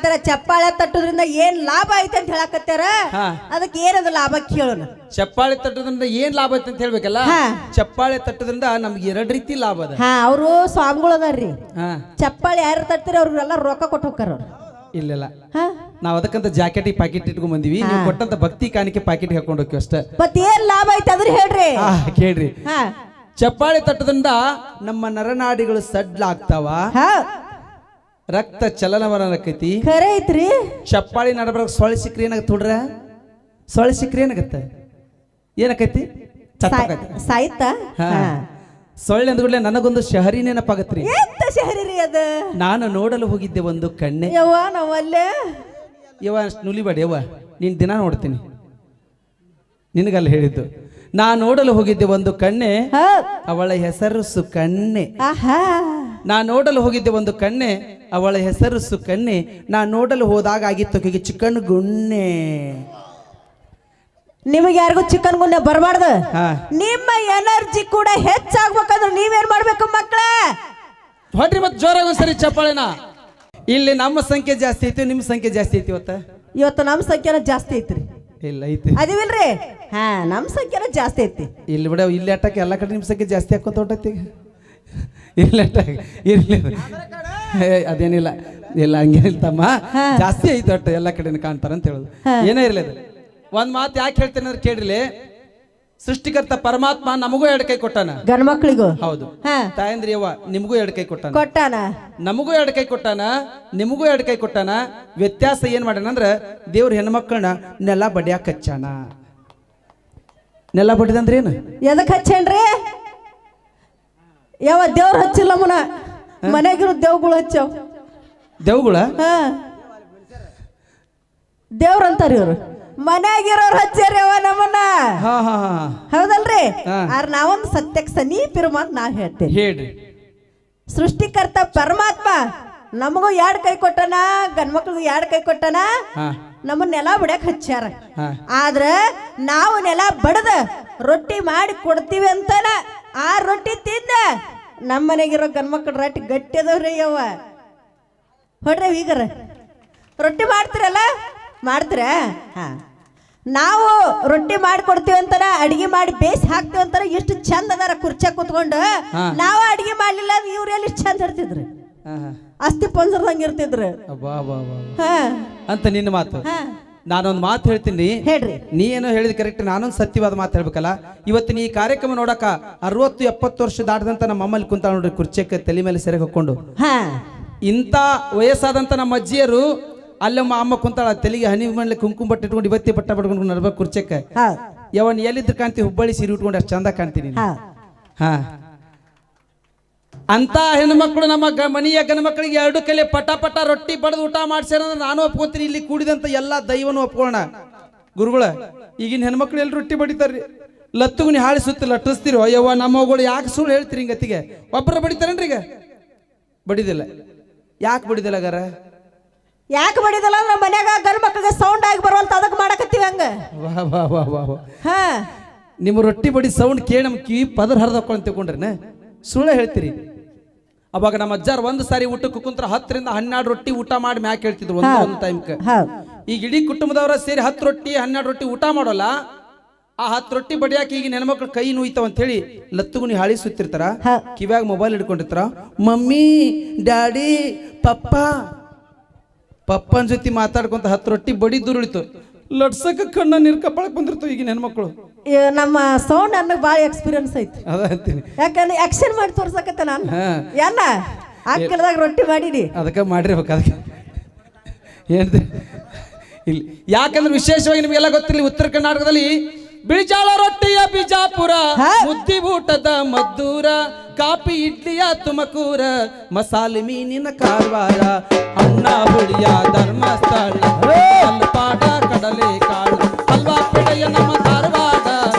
ಹೇಳಕತ್ತಾರ ಚಪ್ಪಾಳೆ ತಟ್ಟೋದ್ರಿಂದ ಏನ್ ಲಾಭ ಐತೆ ಅಂತ ಹೇಳಕತ್ತಾರ. ಅದಕ್ಕೆ ಏನದು ಲಾಭ ಕೇಳೋಣ. ಚಪ್ಪಾಳೆ ತಟ್ಟೋದ್ರಿಂದ ಏನ್ ಲಾಭ ಐತೆ ಅಂತ ಹೇಳ್ಬೇಕಲ್ಲ. ಚಪ್ಪಾಳೆ ತಟ್ಟೋದ್ರಿಂದ ನಮ್ಗೆ 2 ರೀತಿ ಲಾಭ ಅದ. ಅವರು ಸ್ವಾಮಿಗಳು ಅದಾರ್ರಿ. ಚಪ್ಪಾಳೆ ಯಾರು ತಟ್ತೀರಿ ಅವ್ರಿಗೆಲ್ಲ ರೊಕ್ಕ ಕೊಟ್ಟು ಹೋಗ್ತಾರ ಅವ್ರು. ಇಲ್ಲ ನಾವ್ ಅದಕ್ಕಂತ ಜಾಕೆಟ್ ಪಾಕೆಟ್ ಇಟ್ಕೊಂಡ್ ಬಂದಿವಿ. ನೀವು ಕೊಟ್ಟಂತ ಭಕ್ತಿ ಕಾಣಿಕೆ ಪಾಕೆಟ್ ಹಾಕೊಂಡು ಹೋಗ್ತೀವಿ ಅಷ್ಟೇ. ಮತ್ ಏನ್ ಲಾಭ ಐತೆ ಅದ್ರ ಹೇಳ್ರಿ. ಕೇಳ್ರಿ, ಚಪ್ಪಾಳೆ ತಟ್ಟೋದ್ರಿಂದ ನಮ್ಮ ನರನಾಡಿಗಳು ಸಡ್ಲಾಗ್ತಾವ, ರಕ್ತ ಚಲನವಲನಕೈತಿ. ಖರೆ ಐತ್ರಿ. ಚಪ್ಪಾಳಿ ನಡಬರ ಸೊಳ್ಳೆ ಸಿಕ್ಕ್ರಿ ಏನಾಗತ್ತೆ ಹುಡ್ರ? ಸೊಳ್ಳೆ ಸಿಕ್ಕ್ರಿ ಏನಾಗತ್ತೆ? ಏನಕೈತಿ? ಸಾಯ್ತ. ಸೊಳ್ಳೆ ಅಂದ್ಗೂಡ್ಲೆ ನನಗೊಂದು ಶಹರಿ ನೆನಪಾಗತ್ರಿ. ಎಂತ ಶಹರಿ ರೀ ಅದ? ನಾನು ನೋಡಲು ಹೋಗಿದ್ದೆ ಒಂದು ಕಣ್ಣೆ. ಯವ್ವ ನಾವಲ್ಲೇ ಯವ್ವ ಅಷ್ಟು ನುಲಿಬೇಡಿ ಯವ್ವ, ನೀನ್ ದಿನ ನೋಡ್ತೀನಿ, ನಿನಗಲ್ಲ ಹೇಳಿದ್ದು. ನಾ ನೋಡಲು ಹೋಗಿದ್ದೆ ಒಂದು ಕಣ್ಣೆ, ಅವಳ ಹೆಸರು ಸುಕನ್ಯೆ. ನಾ ನೋಡಲು ಹೋಗಿದ್ದೆ ಒಂದು ಕಣ್ಣೆ, ಅವಳ ಹೆಸರು ಸುಕನ್ಯೆ. ನಾ ನೋಡಲು ಹೋದಾಗ ಆಗಿತ್ತು ಚಿಕನ್ ಗುಣ್ಣೆ. ನಿಮಗೆ ಯಾರಿಗೂ ಚಿಕನ್ ಗುನ್ನೆ ಬರಬಾರ್ದು. ನಿಮ್ಮ ಎನರ್ಜಿ ಕೂಡ ಹೆಚ್ಚಾಗ್ಬೇಕಂದ್ರೆ ನೀವೇನ್ ಮಾಡ್ಬೇಕು ಮಕ್ಕಳ? ಹೊಟ್ರಿ ಮತ್ತೆ ಜೋರಾಗ ಒಂದ್ಸರಿ ಚಪ್ಪಾಳೆನ. ಇಲ್ಲಿ ನಮ್ಮ ಸಂಖ್ಯೆ ಜಾಸ್ತಿ ಐತಿ, ನಿಮ್ಮ ಸಂಖ್ಯೆ ಜಾಸ್ತಿ ಐತಿ. ಇವತ್ತು ನಮ್ಮ ಸಂಖ್ಯೆನ ಜಾಸ್ತಿ ಐತ್ರಿ. ಇಲ್ಲ ಐತಿ ಅದಿವಿಲ್ರಿ? ನಮ್ಮ ಸಂಖ್ಯೆನ ಜಾಸ್ತಿ ಐತಿ. ಇಲ್ಲಿ ಬಿಡ, ಇಲ್ಲಿ ಅಟ್ಟಕ್ಕೆ ಎಲ್ಲ ಕಡೆ ನಿಮ್ಮ ಸಂಖ್ಯೆ ಜಾಸ್ತಿ ಹಾಕೊಂತ ಹೊಟ್ಟೈತಿ. ಇಲ್ಲ ಇರ್ಲಿ, ಅದೇನಿಲ್ಲ, ಇಲ್ಲ ಹಂಗೇನಿಲ್ತಮ್ಮ, ಜಾಸ್ತಿ ಐತಿ ಒಟ್ಟು ಎಲ್ಲ ಕಡೆ ಕಾಣ್ತಾರ ಅಂತ ಹೇಳುದು. ಏನೇ ಇರ್ಲಿ, ಅದು ಒಂದ್ ಮಾತು ಯಾಕೆ ಹೇಳ್ತೇನೆ ಅಂದ್ರೆ ಕೇಳ್ರಿ. ಸೃಷ್ಟಿಕರ್ತ ಪರಮಾತ್ಮ ನಮಗೂ 2 ಕೈ ಕೊಟ್ಟಾನ, ಗಂಡ ಮಕ್ಕಳಿಗೂ. ಹೌದು ತಾಯಂದ್ರಿ ಅವ್ವ, ನಿಮಗೂ 2 ಕೈ ಕೊಟ್ಟಾನ, ನಮಗೂ 2 ಕೈ ಕೊಟ್ಟಾನ, ನಿಮಗೂ 2 ಕೈ ಕೊಟ್ಟಾನ. ವ್ಯತ್ಯಾಸ ಏನ್ ಮಾಡ್ಯಾನ ಅಂದ್ರ ದೇವ್ರ ಹೆಣ್ಮಕ್ಳನ್ನ ನೆಲ ಬಡಿಯಾಕ ಹಚ್ಚಾನ. ನೆಲ ಬಡಿದಂದ್ರೆ ಏನು? ಎದಕ್ ಹಚ್ಚೇನ್ರಿ? ಯಾವ ದೇವ್ರ ಹಚ್ಚಿಲ್ಲ ಮುನ, ಮನೆಗಿರೋ ದೇವ್ಗಳು ಹಚ್ಚವ್. ದೇವ್ಗಳ ದೇವ್ರ ಅಂತಾರ ಇವ್ರು, ಮನ್ಯಾಗಿರೋರು ಹಚ್ಚಾರ್ಯವ ನಮ್ಮನ್ನ. ಹೌದಲ್ರಿ? ನಾವೊಂದು ಸತ್ಯಕ್ಕೆ ಸಮೀಪಿರು ಅಂತ ನಾವ್ ಹೇಳ್ತೇವೆ. ಹೇಳ್ರಿ. ಸೃಷ್ಟಿಕರ್ತ ಪರಮಾತ್ಮ ನಮಗೂ 2 ಕೈ ಕೊಟ್ಟನ, ಗಂಡ್ಮಕ್ಳಿಗೂ 2 ಕೈ ಕೊಟ್ಟನ. ನಮ್ಮನ್ನ ನೆಲ ಬಡ್ಯಾಕ ಹಚ್ಚಾರ. ಆದ್ರ ನಾವು ನೆಲ ಬಡದ ರೊಟ್ಟಿ ಮಾಡಿ ಕೊಡ್ತೀವಿ ಅಂತಾನ ಆ ರೊಟ್ಟಿ ತಿಂದ ನಮ್ಮ ಮನೆಗಿರೋ ಗಂಡ್ಮಕ್ಳು ರೊಟ್ಟಿ ಗಟ್ಟಿ ಅದಾವ್ರಿ. ಯವ್ವ ಹೊಡ್ರಿ, ಈಗರ ರೊಟ್ಟಿ ಮಾಡ್ತೀರಲ್ಲ, ಮಾಡ್ತೀರ? ನಾವು ರೊಟ್ಟಿ ಮಾಡಿ ಕೊಡ್ತೀವಿ ಅಂತಾರ, ಅಡಿಗೆ ಮಾಡಿ ಬೇಯಿಸಿ ಹಾಕ್ತಿವಿ ಅಂತಾರ. ಎಷ್ಟು ಚಂದ ಅದಾರ ಕುರ್ಚಾ ಕುತ್ಕೊಂಡು. ನಾವು ಅಡಿಗೆ ಮಾಡ್ಲಿಲ್ಲ ಇವ್ರು ಎಲ್ಲಿ ಚಂದ ಇರ್ತಿದ್ರು, ಅಸ್ಥಿ ಪಂಜರದಂಗ ಇರ್ತಿದ್ರು ಅಂತ ನಿನ್ನ ಮಾತು. ನಾನೊಂದು ಮಾತು ಹೇಳ್ತೀನಿ, ಹೇಳ್ರಿ. ನೀ ಏನೋ ಹೇಳಿದ ಕರೆಕ್ಟ್, ನಾನೊಂದು ಸತ್ಯವಾದ ಮಾತು ಹೇಳ್ಬೇಕಲ್ಲ. ಇವತ್ತಿನ ಈ ಕಾರ್ಯಕ್ರಮ ನೋಡಕ 60-70 ವರ್ಷ ದಾಟದಂತ ನಮ್ಮ ಅಮ್ಮಲ್ಲಿ ಕುಂತ ನೋಡ್ರಿ, ಕುರ್ಚಕ್ಕೆ ತಲೆ ಮೇಲೆ ಸೆರೆ ಹಾಕೊಂಡು. ಇಂಥ ವಯಸ್ಸಾದಂತ ನಮ್ಮ ಅಜ್ಜಿಯರು ಅಲ್ಲಮ್ಮ ಅಮ್ಮ ಕುಂತಾಳ, ತೆಲಿಗೆ ಹನಿ ಮಾಡ್ಲಿ ಕುಂಕುಮ ಬಟ್ಟೆ ಇಟ್ಕೊಂಡು, ಇವತ್ತಿ ಬಟ್ಟ ಪಟ್ಕೊಂಡು ನಡ್ಬೇಕು ಕುರ್ಚಕ್ಕೆ. ಯವನ್ ಎಲ್ಲಿದ್ರು ಕಾಣ್ತಿ, ಹುಬ್ಬಳ್ಳಿ ಸೀರೆ ಉಟ್ಕೊಂಡು ಅಷ್ಟು ಚಂದ ಕಾಣ್ತೀನಿ. ಅಂತ ಹೆಣ್ಮಕ್ಳು ನಮ್ಮ ಮನೆಯ ಗಂಡ ಮಕ್ಕಳಿಗೆ 2 ಕೈಲಿ ಪಟ ಪಟ ರೊಟ್ಟಿ ಬಡದು ಊಟ ಮಾಡ್ಸ್ಯಾರ ಅಂದ್ರೆ ನಾನು ಒಪ್ಕೋತೀನಿ. ಇಲ್ಲಿ ಕೂಡಿದಂತ ಎಲ್ಲಾ ದೈವನು ಒಪ್ಕೊಳ್ಳೋಣ. ಗುರುಗಳ, ಈಗಿನ ಹೆಣ್ಮಕ್ಳು ಎಲ್ಲಿ ರೊಟ್ಟಿ ಬಡಿತಾರ್ರಿ? ಲತ್ತುಗುನಿ ಹಾಳಿ ಸುತ್ತ ಲಟ್ಟಿಸ್ತಿರೋ? ಯವ್ವ ನಮ್ಮಗಳು ಯಾಕೆ ಸುಳ್ಳು ಹೇಳ್ತೀರಿ ಹಿಂಗತ್ತಿಗೆ? ಒಬ್ಬರ ಬಡಿತಾರೇನ್ರಿ? ಈಗ ಬಡಿದಿಲ್ಲ. ಯಾಕೆ ಬಡಿದಿಲ್ಲ ಗಾರ? ಯಾಕೆ ಬಡಿದಲ್ಲ? ನಮ್ಮ ಮನ್ಯಾಗ ಗಂಡ ಮಕ್ಕಳಿಗೆ ಸೌಂಡ್ ಆಗಿ ಬರುವಂತ ಅದಕ್ಕೆ ಮಾಡಕತ್ತೀವಿ ಹಂಗ. ನಿಮ್ಮ ರೊಟ್ಟಿ ಬಡಿ ಸೌಂಡ್ ಕೇಳಿ ನಮ್ ಕಿವಿ ಪದರ್ ಹರಿದಕ್ಕೊಂಡ್ ತಿಳ್ಕೊಂಡ್ರೆ ಸುಳ್ಳು ಹೇಳ್ತೀರಿ. ಅವಾಗ ನಮ್ಮ ಅಜ್ಜಾರ್ ಒಂದು ಸಾರಿ ಊಟಕ್ಕೆ ಕುಂತ್ರ 10-12 ರೊಟ್ಟಿ ಊಟ ಮಾಡಿ ಮ್ಯಾಕ್ ಹೇಳ್ತಿದ್ರು ಒಂದು ಟೈಮ್ಗೆ. ಈಗ ಇಡೀ ಕುಟುಂಬದವರ ಸೇರಿ 10 ರೊಟ್ಟಿ 12 ರೊಟ್ಟಿ ಊಟ ಮಾಡೋಲ್ಲ. ಆ 10 ರೊಟ್ಟಿ ಬಡಿಯಾಕಿ ಈಗ ಹೆಣ್ಮಕ್ಳು ಕೈ ನೋಯ್ತಾವ ಅಂತ ಹೇಳಿ ಲತ್ತುಗುನಿ ಹಾಳಿ ಸುತ್ತಿರ್ತಾರ, ಕಿವ್ಯಾಗ ಮೊಬೈಲ್ ಹಿಡ್ಕೊಂಡಿರ್ತಾರ. ಮಮ್ಮಿ, ಡ್ಯಾಡಿ, ಪಪ್ಪನ ಜೊತೆ ಮಾತಾಡ್ಕೊಂತ 10 ರೊಟ್ಟಿ ಬಡಿ ದುರುಳಿತು. ಲಟ್ಸಕ ಕಣ್ಣ ನೀರ್ ಕಪ್ಪಳಕ್ ಬಂದಿರ್ತಾವ ಈಗಿನ ಹೆಣ್ಮಕ್ಳು. ನಮ್ಮ ಸೌಂಡ್ ಅನ್ನಕ್ ಬಾಳ ಎಕ್ಸ್ಪೀರಿಯನ್ಸ್ ಐತಿ. ಯಾಕಂದ್ರೆ ಆಕ್ಷನ್ ಮಾಡಿ ತೋರ್ಸಕತ್ತ ನಾನು. ಏನ ಆಕಳದಾಗ ರೊಟ್ಟಿ ಮಾಡಿನಿ, ಅದಕ್ಕೆ ಮಾಡಿರ್ಬೇಕು. ಅದಕ್ಕೆ ಹೇಳ್ದೆ ಇಲ್ಲಿ ಯಾಕಂದ್ರೆ ವಿಶೇಷವಾಗಿ ನಿಮಗೆಲ್ಲ ಗೊತ್ತಿರಲಿ, ಉತ್ತರ ಕರ್ನಾಟಕದಲ್ಲಿ ಬಿಳಿಜಾಳ ರೊಟ್ಟಿಯ ಬಿಜಾಪುರ, ಮುದ್ದಿ ಊಟದ ಮದ್ದೂರ, ಕಾಪಿ ಇಡ್ಲಿಯ ತುಮಕೂರ, ಮಸಾಲೆ ಮೀನಿನ ಕಾರವಾರ, ಅನ್ನ ಹುಳಿಯ ಧರ್ಮಸ್ಥಳ, ಪಾಡ ಕಡಲೆ ಕಾಳು, ಹಲ್ವಾ ಪೆಡೆಯ ನಮ್ಮ ಧಾರವಾಡ,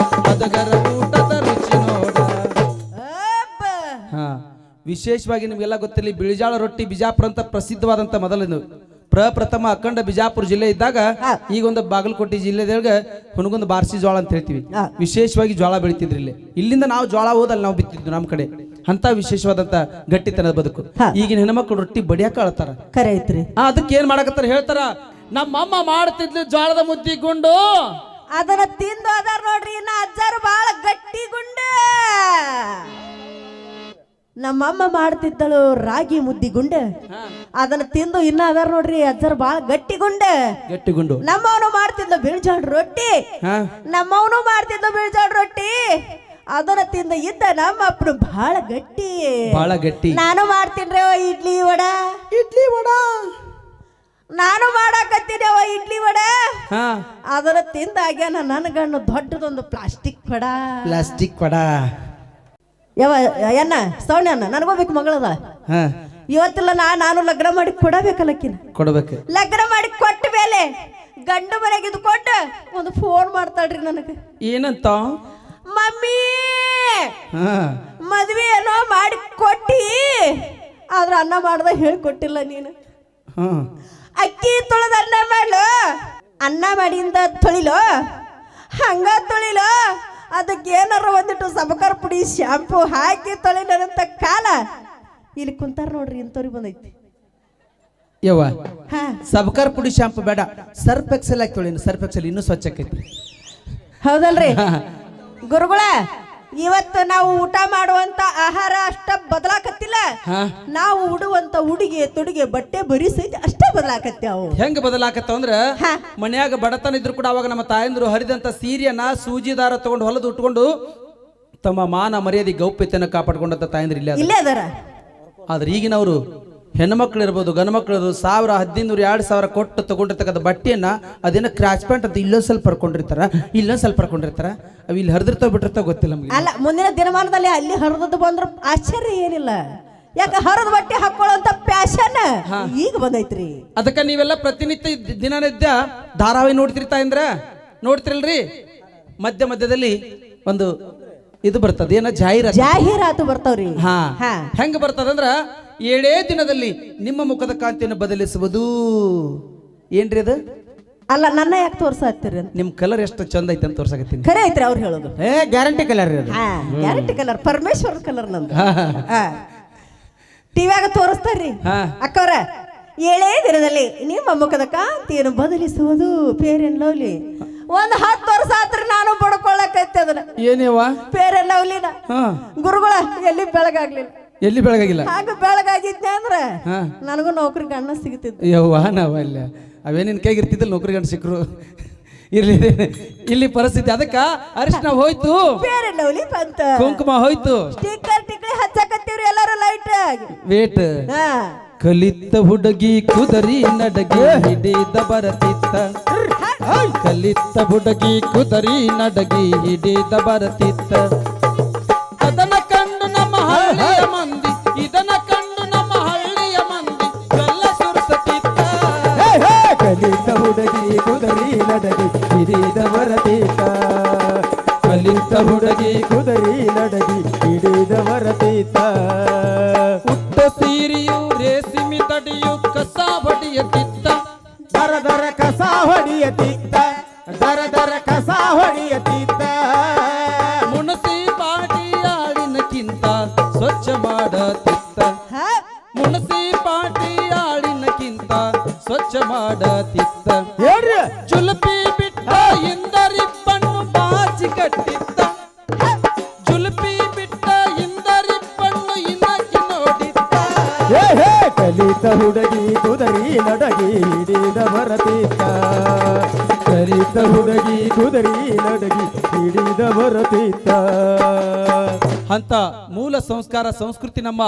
ಅದಗರ ಊಟದ ರುಚಿ ನೋಡ. ವಿಶೇಷವಾಗಿ ನಿಮಗೆಲ್ಲ ಗೊತ್ತಿರಲಿ, ಬಿಳಿಜಾಳ ರೊಟ್ಟಿ ಬಿಜಾಪುರ ಅಂತ ಪ್ರಸಿದ್ಧವಾದಂತ ಮೊದಲಿನ ಪ್ರಪ್ರಥಮ ಅಖಂಡ ಬಿಜಾಪುರ ಜಿಲ್ಲೆ ಇದ್ದಾಗ ಈಗ ಒಂದು ಬಾಗಲಕೋಟೆ ಜಿಲ್ಲೆದೊಳಗೆ ಹುನಗುಂದ ಬಾರ್ಸಿ ಜೋಳ ಅಂತ ಹೇಳ್ತೀವಿ. ವಿಶೇಷವಾಗಿ ಜೋಳ ಬೆಳಿತಿದ್ರಿ ಇಲ್ಲಿ. ಇಲ್ಲಿಂದ ನಾವು ಜೋಳ ಹೋದಲ್ಲಿ ನಾವು ಬಿತ್ತಿದ್ವಿ ನಮ್ಮ ಕಡೆ. ಅಂತ ವಿಶೇಷವಾದಂತ ಗಟ್ಟಿತನದ ಬದುಕು. ಹಾ. ಈಗಿನ ಹೆಣ್ಮಕ್ಳು ರೊಟ್ಟಿ ಬಡಿಯಾಕ ಅಳ್ತಾರ. ಖರೆ ಐತ್ರಿ. ಅದಕ್ಕೆ ಏನ್ ಮಾಡಕತ್ತಾರ ಹೇಳ್ತಾರ, ನಮ್ಮಮ್ಮ ಮಾಡ್ತಿದ್ಲು ಜೋಳದ ಮುದ್ದಿ ಗುಂಡು, ಅದನ್ನ ತಿಂದು ಅದಾರ ನೋಡ್ರಿ ಇನ್ನ ಅಜ್ಜಾರು ಬಾಳ ಗಟ್ಟಿ ಗುಂಡ. ನಮ್ಮಮ್ಮ ಮಾಡ್ತಿದ್ದಳು ರಾಗಿ ಮುದ್ದಿ ಗುಂಡ, ಅದನ್ನ ತಿಂದು ಇನ್ನ ಅದಾರ ನೋಡ್ರಿ ಅಜ್ಜಾರು ಬಾಳ ಗಟ್ಟಿ ಗುಂಡ. ಗಟ್ಟಿ ಗುಂಡು. ನಮ್ಮವನು ಮಾಡ್ತಿದ್ದ ಬಿಳ್ಜಾಡ್ ರೊಟ್ಟಿ, ನಮ್ಮವನು ಮಾಡ್ತಿದ್ದ ಬಿಳ್ಜಾಡ್ ರೊಟ್ಟಿ, ಅದನ್ನ ತಿಂದ ಇದ್ದ ನಮ್ಮ ಅಪ್ಪನು ಬಹಳ ಗಟ್ಟಿ. ಬಹಳ ಗಟ್ಟಿ. ನಾನು ಮಾಡ್ತೀನ್ರಿ ಇಡ್ಲಿ ವಡ, ಇಡ್ಲಿ ವಡ ನಾನು ಮಾಡಾಕತ್ತೀನವ ಇಡ್ಲಿ ವಡ. ಅದನ್ನ ತಿಂದಾಗ್ಯಾನ ನನ್ನ ಗಣ್ಣು ದೊಡ್ಡದೊಂದು ಪ್ಲಾಸ್ಟಿಕ್ ವಡ. ಪ್ಲಾಸ್ಟಿಕ್ ವಡ ಯಾವ ಎನ್ನ ಸೌಣ್ಯ ಅನ್ನ ನನಗೋಬೇಕು ಮಗಳದ. ಇವತ್ತಿಲ್ಲ ನಾನು ಲಗ್ನ ಮಾಡಿ ಕೊಡಬೇಕಲ್ಲಕ್ಕಿನ, ಕೊಡ್ಬೇಕು. ಲಗ್ನ ಮಾಡಿ ಕೊಟ್ಟ ಮೇಲೆ ಗಂಡು ಮನೆಗೆ ಇದ್ಕೊಂಡು ಒಂದು ಫೋನ್ ಮಾಡ್ತಾಳ್ರಿ ನನಗೆ. ಏನಂತ? ಮಮ್ಮಿ ಮದ್ವೆ ಏನೋ ಮಾಡಿ ಕೊಟ್ಟಿ, ಆದ್ರ ಅನ್ನ ಮಾಡ್ದ ಹೇಳ್ಕೊಟ್ಟಿಲ್ಲ ನೀನು. ಅಕ್ಕಿ ತೊಳೆದ ಅನ್ನ ಮಾಡ್ಲು, ಅನ್ನ ಮಾಡಿಂದ ತೊಳಿಲೋ ಹಂಗ ತೊಳಿಲೋ, ಅದಕ್ಕೆ ಏನಾರ ಒಂದಿಟ್ಟು ಸಬಕಾರ ಪುಡಿ ಶಾಂಪು ಹಾಕಿ ತೊಳಿಲಂತ ಕಾಲ ಇಲ್ಲಿ ಕುಂತಾರ ನೋಡ್ರಿ. ಇಂಥವ್ರಿಗೆ ಬಂದೈತಿ. ಯವ್ವ ಸಬಕಾರ ಪುಡಿ ಶಾಂಪು ಬೇಡ, ಸರ್ಫ್ ಎಕ್ಸೆಲ್ ಹಾಕಿ ತೊಳಿ. ಸರ್ಫ್ ಎಕ್ಸೆಲ್ ಇನ್ನೂ ಸ್ವಚ್ಛ ಆಕೈತಿ. ಹೌದಲ್ರಿ ಗುರುಗಳ? ಇವತ್ತು ನಾವು ಊಟ ಮಾಡುವಂತ ಆಹಾರ ಅಷ್ಟ ಬದಲಾಕತ್ತಿಲ್ಲ, ನಾವು ಉಡುವಂತ ಉಡುಗೆ ತೊಡುಗೆ ಬಟ್ಟೆ ಬರೀ ಸಹಿತ ಅಷ್ಟೇ ಬದಲಾಕತ್ಯಾವು. ಹೆಂಗ ಬದಲಾಕತ್ತ ಅಂದ್ರ, ಮನ್ಯಾಗ ಬಡತನ ಇದ್ರು ಕೂಡ ಅವಾಗ ನಮ್ಮ ತಾಯಂದ್ರು ಹರಿದಂತ ಸೀರೆಯನ್ನ ಸೂಜಿ ದಾರ ತಗೊಂಡು ಹೊಲದು ಉಟ್ಕೊಂಡು ತಮ್ಮ ಮಾನ ಮರ್ಯಾದೆ ಗೌಪ್ಯತೆಯನ್ನು ಕಾಪಾಡ್ಕೊಂಡಂತ ತಾಯಂದ್ರು ಇಲ್ಲೇ ಅದಾರ. ಆದ್ರೆ ಈಗಿನವರು ಹೆಣ್ಮಕ್ಳು ಇರ್ಬೋದು ಗಂಡು ಮಕ್ಳು ಇರ್ಬೋದು 1000, 1500, 2000 ಕೊಟ್ಟು ತಗೊಂಡಿರ್ತಕ್ಕಂಥ ಬಟ್ಟೆಯನ್ನ ಅದೇನ ಕ್ರಾಚ್ ಪ್ಯಾಂಟ್ ಅಂತ ಇಲ್ಲೊಂದ್ ಸ್ವಲ್ಪ ಹರ್ಕೊಂಡಿರ್ತಾರ, ಇಲ್ಲೊಂದ್ ಸ್ವಲ್ಪ ಹರ್ಕೊಂಡಿರ್ತಾರ. ಅವು ಇಲ್ಲಿ ಹರಿದಿರ್ತಾವ ಬಿಟ್ಟಿರ್ತಾವ ಗೊತ್ತಿಲ್ಲ ನಮ್ಗೆ. ಅಲ್ಲ, ಮುಂದಿನ ದಿನಮಾನದಲ್ಲಿ ಅಲ್ಲಿ ಹರಿದದ್ದು ಬಂದ್ರ ಆಶ್ಚರ್ಯ ಏನಿಲ್ಲ. ಯಾಕ ಹರಿದ ಬಟ್ಟೆ ಹಾಕೊಳ್ಳುವಂತ ಪ್ಯಾಶನ್ ಈಗ ಬಂದೈತ್ರಿ. ಅದಕ್ಕ ನೀವೆಲ್ಲ ಪ್ರತಿನಿತ್ಯ ದಿನನಿತ್ಯ ಧಾರಾವಾಹಿ ನೋಡ್ತಿರ್ತಾ ಅಂದ್ರ ನೋಡ್ತಿರಲ್ರಿ, ಮಧ್ಯ ಮಧ್ಯದಲ್ಲಿ ಒಂದು ಇದು ಬರ್ತದ, ಏನ ಜಾಹೀರಾತು ಬರ್ತಾವ್ರಿ. ಹೆಂಗ ಬರ್ತದಂದ್ರ, 7 ದಿನದಲ್ಲಿ ನಿಮ್ಮ ಮುಖದ ಕಾಂತಿಯನ್ನು ಬದಲಿಸುವುದು. ಏನ್ರಿ ಅದು? ಅಲ್ಲ, ನನ್ನ ಯಾಕೆ ತೋರ್ಸಾತ್ತೀರಿ? ನಿಮ್ ಕಲರ್ ಎಷ್ಟು ಚಂದ ಐತೆ ಅಂತ ತೋರ್ಸಾಕತ್ತೀನಿ. ಖರೆ ಐತ್ರಿ ಅವ್ರು ಹೇಳೋದು. Guarantee colour, guarantee colour, Parameshwara colour ನಂದು. ಟಿವ್ಯಾಗ ತೋರಿಸ್ತಾರ್ರಿ ಅಕ್ಕವ್ರ. 7 ದಿನದಲ್ಲಿ ನಿಮ್ಮ ಮುಖದ ಕಾಂತಿಯನ್ನು ಬದಲಿಸುವುದು ಫೇರ್ ಅಂಡ್ ಲವ್ಲಿ. ಒಂದ್ 10 ವರ್ಷ ಆತ್ರಿ ನಾನು ಬಡ್ಕೊಳ್ಳಕೈತೆ ಅದನ್ನ. ಏನೇವ ಫೇರ್ ಅಂಡ್ ಲವ್ಲಿನ ಗುರುಗಳ ಎಲ್ಲಿ ಬೆಳಗಾಗ್ಲಿಲ್ಲ. ಎಲ್ಲಿ ಬೆಳಗಾಗಿಲ್ಲ? ಹಾಗ ಬೆಳಗಾಗಿದ್ದೆ ಅಂದ್ರ ನನಗೂ ನೌಕರಿ ಗಣ್ಣ ಸಿಗ್ತಿದ್ದ. ಯವ್ವ ನಾವಲ್ಲ ಅವೇನಿನ್ ಕೈಗಿರ್ತಿದ್ದಲ್ಲ ನೌಕರಿ ಗಂಡ ಸಿಕ್ರು. ಇರ್ಲಿ, ಇಲ್ಲಿ ಪರಿಸ್ಥಿತಿ ಅದಕ್ಕ ಅರಿಶಿನ ಹೋಯ್ತು, ಫೇರ್ ಅಂಡ್ ಲವ್ಲಿ ಬಂತ, ಕುಂಕುಮ ಹೋಯ್ತು, ಸ್ಟಿಕ್ಕರ್ ಟಿಕ್ಲಿ ಹಚ್ಚಕತ್ತೀವ್ರಿ ಎಲ್ಲಾರು ಲೈಟ್ ವೇಟ್. ಕಲಿತ ಹುಡುಗಿ ಕುದರಿ ನಡಗಿ ಹಿಡಿದ ಬರತಿತ್ತ, ಕಲಿತ ಹುಡುಗಿ ಕುದರಿ ನಡಗಿ ಹಿಡಿದ ಬರತಿತ್ತ. ಅದನ್ನ ಕಂಡು ನಮ್ಮ ಹಳ್ಳಿಯ ಮಂದಿ, ಇದನ್ನ ಕಂಡು ನಮ್ಮ ಹಳ್ಳಿಯ ಮಂದಿ ಎಲ್ಲ ಸುರಿಸತಿತ್ತ. ಕಲಿತ ಹುಡುಗಿ ಕುದರಿ ನಡಗಿ ಹಿಡಿದ ಬರತಿತ್ತ, ಕಲಿತ ಹುಡುಗಿ ಕುದರಿ ನಡಗಿ ಹಿಡಿದ ಬರತಿತ್ತ. ಉಟ್ಟ ಸೀರೆಯು ರೇಸಿಮಿ ತಡಿಯು ಕಸ ಹೊಡೆಯತಿತ್ತ, ದರ ದರ ಕಸ ಹೊಡೆಯತಿತ್ತ, ದರ ದರ ಕಸ ಹೊಡೆಯತಿತ್ತ. ಮುನ್ಸಿಪಾಲ್ಟಿಯಾಳಿನಕ್ಕಿಂತ ಸ್ವಚ್ಛ ಮಾಡತಿತ್ತ, ಮುನ್ಸಿಪಾಲ್ಟಿಯಾಳಿನಕ್ಕಿಂತ ಸ್ವಚ್ಛ ಮಾಡತಿತ್ತ. ಜುಲ್ಪಿ ಬಿಟ್ಟ ಹಿಂದರಿಬ್ಬನ್ನು ಬಾಚಿ ಕಟ್ಟಿತ್ತ, ಜುಲ್ಪಿ ಬಿಟ್ಟ ಹಿಂದರಿಬ್ಬನ್ನು ಇನ್ನಕ್ಕೆ ನೋಡಿತ್ತ. ಕಲಿತ ಹುಡುಗಿ ಕುದರಿ ನಡಗಿ ಹಿಡಿದ ಬರತಿತ್ತ, ಕಲಿತ ಹುಡುಗಿ ಕುದರಿ ನಡಗಿ ಹಿಡಿದ ಬರತಿತ್ತ. ಅಂತ ಮೂಲ ಸಂಸ್ಕಾರ ಸಂಸ್ಕೃತಿ ನಮ್ಮ